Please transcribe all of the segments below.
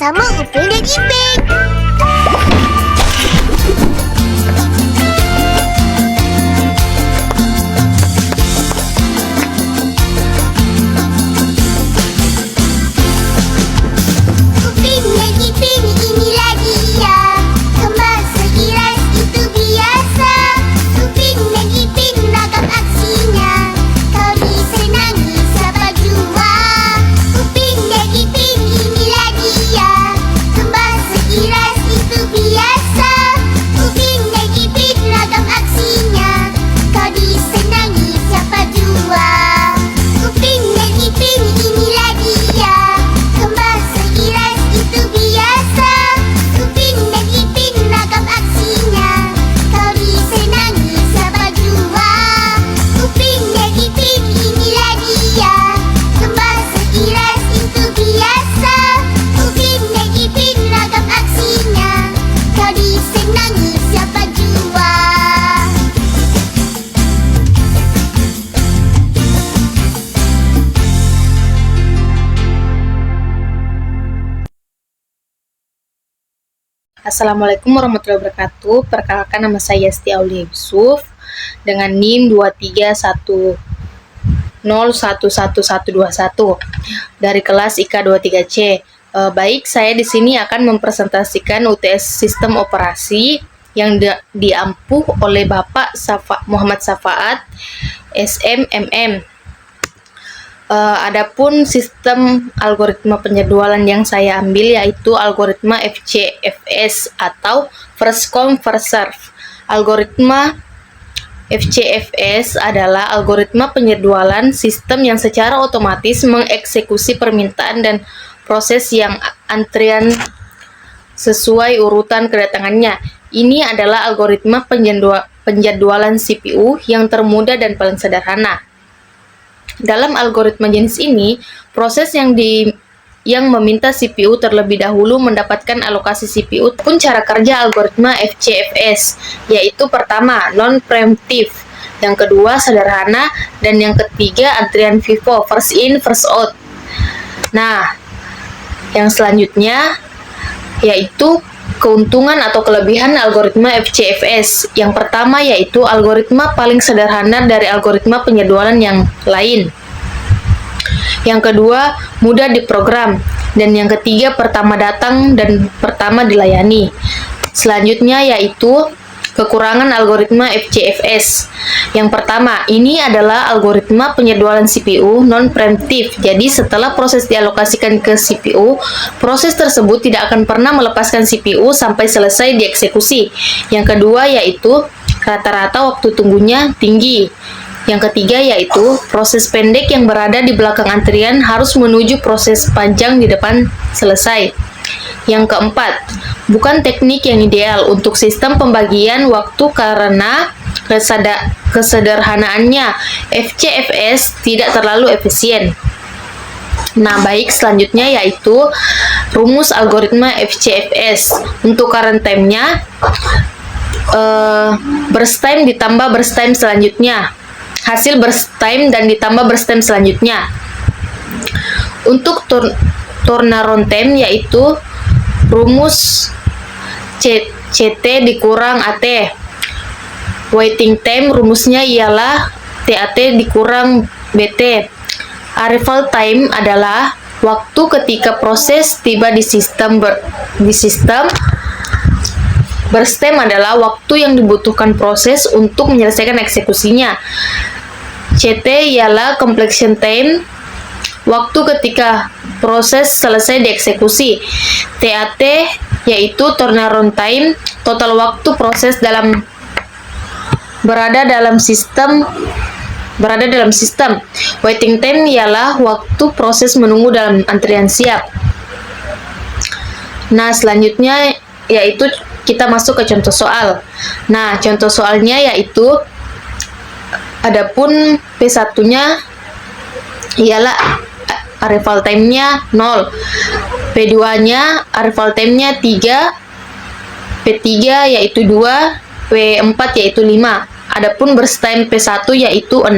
bersama Upin dan Ipin. Upin dan Ipin, inilah dia. Kembang seiras itu biasa. Upin dan Ipin ragam aksinya. Kau disenangi siapa jua. Upin dan Ipin, inilah dia. Kembang seiras itu biasa. Upin dan Ipin ragam aksinya. Kau disenangi siapa jua. Upin dan Ipin, inilah dia. Kembang seiras itu biasa. Upin dan Ipin ragam aksinya. Kau disenangi siapa jua. Upin dan Ipin, inilah dia. Kembang seiras itu biasa. Upin dan Ipin ragam aksinya. Kau disenangi siapa jua. Assalamualaikum warahmatullahi wabarakatuh. Perkenalkan, nama saya Yasti Aulia Yusuf dengan NIM 23110111121 dari kelas IK 23C. Baik, saya di sini akan mempresentasikan UTS Sistem Operasi yang diampuh oleh Bapak Muhammad Safaat SMMM. Adapun sistem algoritma penjadwalan yang saya ambil yaitu algoritma FCFS atau First Come First Serve. Algoritma FCFS adalah algoritma penjadwalan sistem yang secara otomatis mengeksekusi permintaan dan proses yang antrian sesuai urutan kedatangannya. Ini adalah algoritma penjadwalan CPU yang termudah dan paling sederhana. Dalam algoritma jenis ini, proses yang meminta CPU terlebih dahulu mendapatkan alokasi CPU. Pun cara kerja algoritma FCFS, yaitu pertama, non-preemptive, yang kedua, sederhana, dan yang ketiga, antrian FIFO, first in, first out. Nah, yang selanjutnya yaitu keuntungan atau kelebihan algoritma FCFS. Yang pertama yaitu algoritma paling sederhana dari algoritma penjadwalan yang lain. Yang kedua, mudah diprogram. Dan yang ketiga, pertama datang dan pertama dilayani. Selanjutnya yaitu kekurangan algoritma FCFS. Yang pertama, ini adalah algoritma penjadwalan CPU non-preemptive. Jadi setelah proses dialokasikan ke CPU, proses tersebut tidak akan pernah melepaskan CPU sampai selesai dieksekusi. Yang kedua yaitu rata-rata waktu tunggunya tinggi. Yang ketiga yaitu proses pendek yang berada di belakang antrian harus menuju proses panjang di depan selesai. Yang keempat, bukan teknik yang ideal untuk sistem pembagian waktu karena kesederhanaannya. FCFS tidak terlalu efisien. Nah, baik, selanjutnya yaitu rumus algoritma FCFS. Untuk current time-nya, burst time ditambah burst time selanjutnya. Hasil burst time dan ditambah burst time selanjutnya. Untuk turnaround time yaitu rumus CT dikurang AT. Waiting time rumusnya ialah TAT dikurang BT. Arrival time adalah waktu ketika proses tiba di sistem. Burst time adalah waktu yang dibutuhkan proses untuk menyelesaikan eksekusinya. CT ialah completion time, waktu ketika proses selesai dieksekusi. TAT yaitu turnaround time, total waktu proses berada dalam sistem. Waiting time ialah waktu proses menunggu dalam antrian siap. Nah, selanjutnya yaitu kita masuk ke contoh soal. Nah, contoh soalnya yaitu adapun P1-nya ialah arrival time-nya 0. P2-nya arrival time-nya 3. P3 yaitu 2. P4 yaitu 5. Adapun burst time P1 yaitu 6.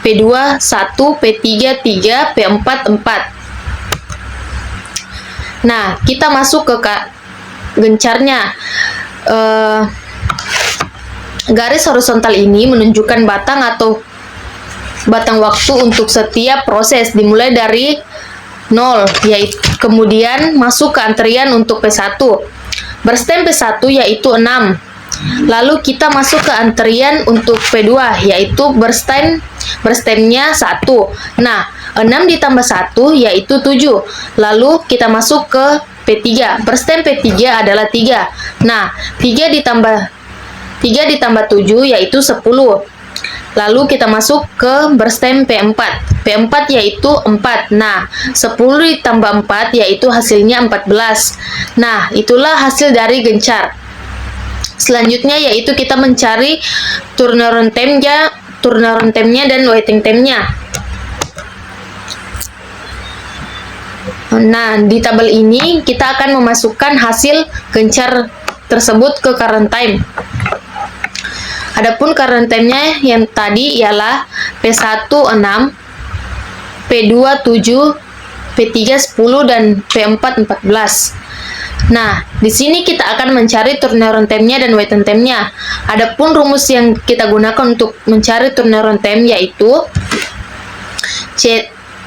P2 1. P3 3. P4 4. Nah, kita masuk ke gencarnya. Garis horizontal ini menunjukkan batang atau batang waktu untuk setiap proses dimulai dari 0, yaitu kemudian masuk ke antrian untuk P1. Berstem P1 yaitu 6. Lalu kita masuk ke antrian untuk P2 yaitu berstemnya 1. Nah, 6 ditambah 1 yaitu 7. Lalu kita masuk ke P3. Berstem P3 adalah 3. Nah, 3 ditambah 7 yaitu 10. Lalu kita masuk ke berstem P4. P4 yaitu 4. Nah, 10 ditambah 4 yaitu hasilnya 14. Nah, itulah hasil dari gencar. Selanjutnya yaitu kita mencari turnaround time-nya dan waiting time-nya. Nah, di tabel ini kita akan memasukkan hasil gencar tersebut ke current time. Adapun current time-nya yang tadi ialah P1 6, P2 7, P3 10 dan P4 14. Nah, di sini kita akan mencari turnaround time-nya dan waiting time-nya. Adapun rumus yang kita gunakan untuk mencari turnaround time yaitu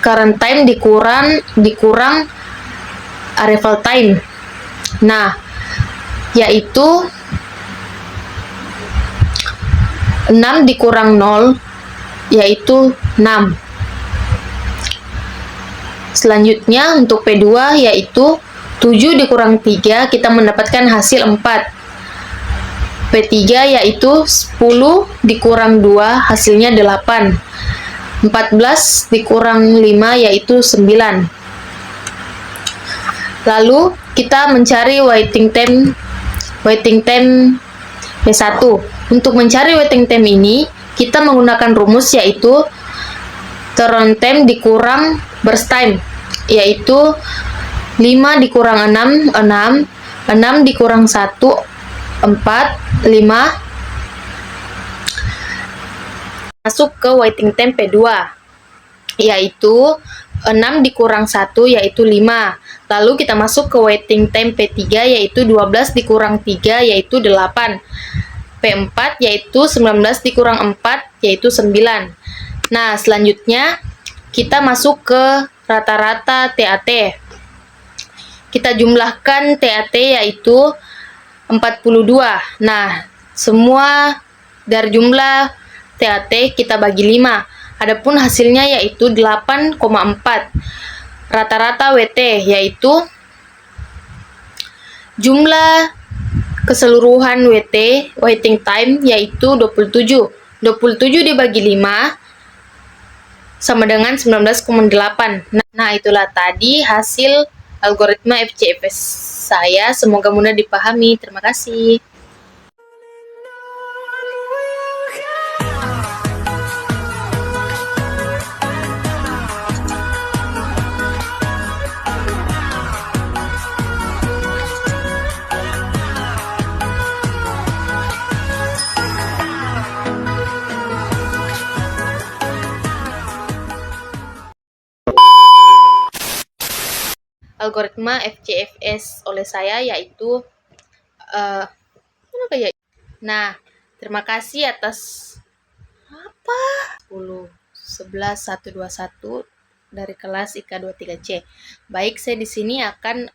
current time dikurang arrival time. Nah, yaitu 6 dikurang 0 yaitu 6. Selanjutnya untuk P2 yaitu 7 dikurang 3 kita mendapatkan hasil 4. P3 yaitu 10 dikurang 2 hasilnya 8. 14 dikurang 5 yaitu 9. Lalu kita mencari waiting time P1. Untuk mencari waiting time ini, kita menggunakan rumus yaitu turn time dikurang burst time, yaitu 5 dikurang 6, 6, 6 dikurang 1, 4, 5. Masuk ke waiting time P2, yaitu 6 dikurang 1, yaitu 5. Lalu kita masuk ke waiting time P3, yaitu 12 dikurang 3, yaitu 8. P4 yaitu 19 dikurang 4 yaitu 9. Nah, selanjutnya kita masuk ke rata-rata TAT. Kita jumlahkan TAT yaitu 42. Nah, semua dari jumlah TAT kita bagi 5. Adapun hasilnya yaitu 8,4. Rata-rata WT yaitu jumlah keseluruhan waiting time yaitu 27. 27 dibagi 5 sama dengan 19,8. Nah, itulah tadi hasil algoritma FCFS saya. Semoga mudah dipahami. Terima kasih. Algoritma FCFS oleh saya yaitu Nah, terima kasih atas 10 11 121 dari kelas IK 23C. Baik, saya di sini akan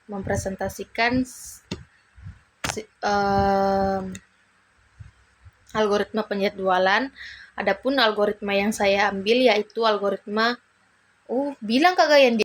mempresentasikan algoritma penjadwalan. Adapun algoritma yang saya ambil yaitu algoritma bilang kagak yang